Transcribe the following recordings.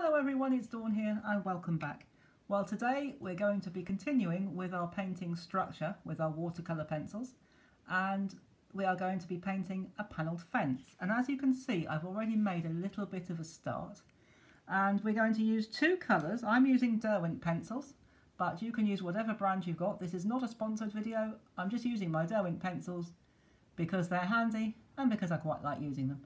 Hello everyone, it's Dawn here and welcome back. Well, today we're going to be continuing with our painting structure with our watercolour pencils, and we are going to be painting a panelled fence. And as you can see, I've already made a little bit of a start, and we're going to use two colours. I'm using Derwent pencils, but you can use whatever brand you've got. This is not a sponsored video. I'm just using my Derwent pencils because they're handy and because I quite like using them.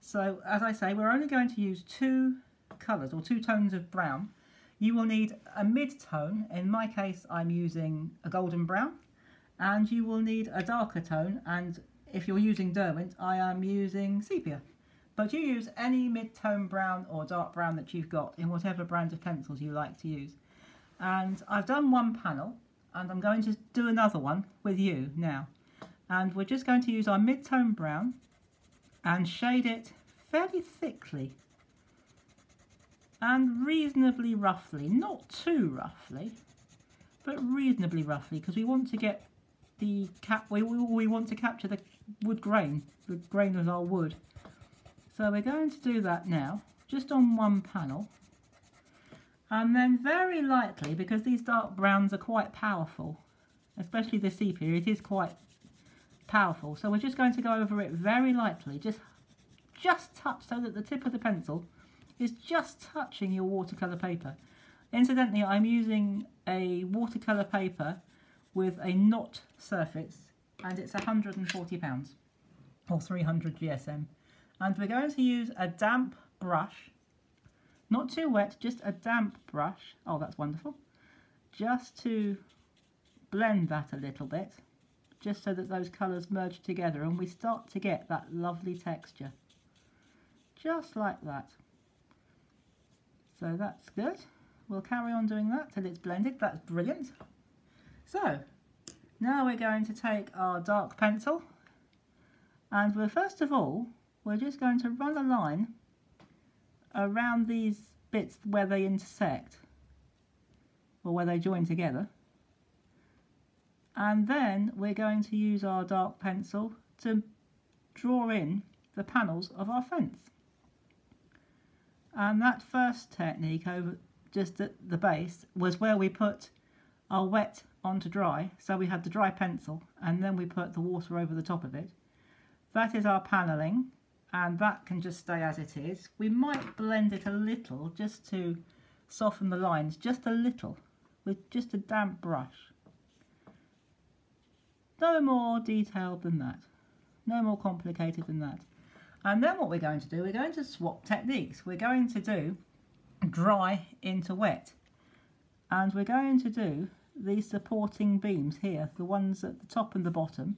So as I say, we're only going to use two colours or two tones of brown. You will need a mid-tone. In my case, I'm using a golden brown, and you will need a darker tone, and if you're using Derwent, I am using sepia. But you use any mid-tone brown or dark brown that you've got in whatever brand of pencils you like to use. And I've done one panel, and I'm going to do another one with you now. And we're just going to use our mid-tone brown and shade it fairly thickly and reasonably roughly, not too roughly, but reasonably roughly, because we want to get the we want to capture the wood grain, the grain of our wood. So we're going to do that now, just on one panel, and then very lightly, because these dark browns are quite powerful, especially the sepia, it is quite powerful. So we're just going to go over it very lightly, just touch, so that the tip of the pencil is just touching your watercolour paper. Incidentally, I'm using a watercolour paper with a knot surface, and it's £140 or 300 GSM. And we're going to use a damp brush, not too wet, just a damp brush. Oh, that's wonderful. Just to blend that a little bit, just so that those colours merge together and we start to get that lovely texture. Just like that. So that's good. We'll carry on doing that till it's blended. That's brilliant. So now we're going to take our dark pencil, and first of all we're just going to run a line around these bits where they intersect, or where they join together, and then we're going to use our dark pencil to draw in the panels of our fence. And that first technique, over just at the base, was where we put our wet onto dry. So we had the dry pencil and then we put the water over the top of it. That is our panelling, and that can just stay as it is. We might blend it a little just to soften the lines, just a little, with just a damp brush. No more detailed than that, no more complicated than that. And then what we're going to do, we're going to swap techniques. We're going to do dry into wet, and we're going to do these supporting beams here, the ones at the top and the bottom,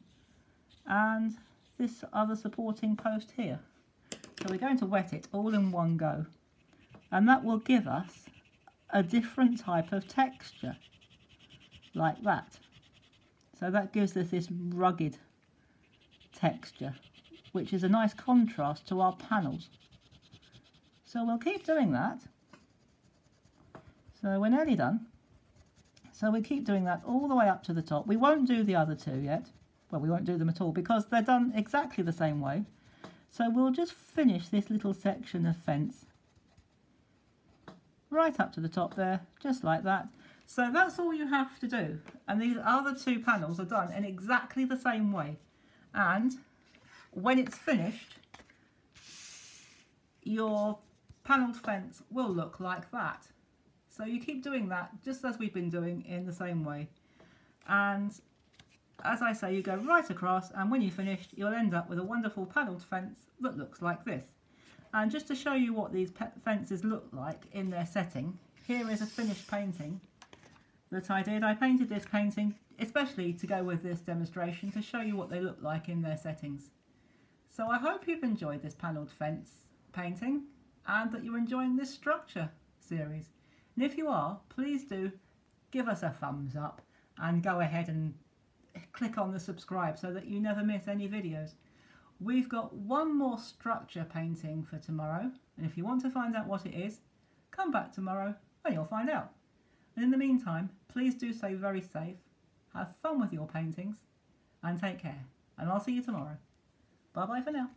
and this other supporting post here. So we're going to wet it all in one go, and that will give us a different type of texture, like that. So that gives us this rugged texture, which is a nice contrast to our panels. So we'll keep doing that. So we're nearly done. So we keep doing that all the way up to the top. We won't do the other two yet. Well, we won't do them at all because they're done exactly the same way. So we'll just finish this little section of fence right up to the top there, just like that. So that's all you have to do. And these other two panels are done in exactly the same way. And when it's finished, your panelled fence will look like that. So you keep doing that just as we've been doing, in the same way. And as I say, you go right across, and when you're finished, you'll end up with a wonderful panelled fence that looks like this. And just to show you what these fences look like in their setting, here is a finished painting that I did. I painted this painting especially to go with this demonstration, to show you what they look like in their settings. So I hope you've enjoyed this panelled fence painting, and that you're enjoying this structure series. And if you are, please do give us a thumbs up and go ahead and click on the subscribe so that you never miss any videos. We've got one more structure painting for tomorrow, and if you want to find out what it is, come back tomorrow and you'll find out. And in the meantime, please do stay very safe, have fun with your paintings, and take care. And I'll see you tomorrow. Bye bye for now.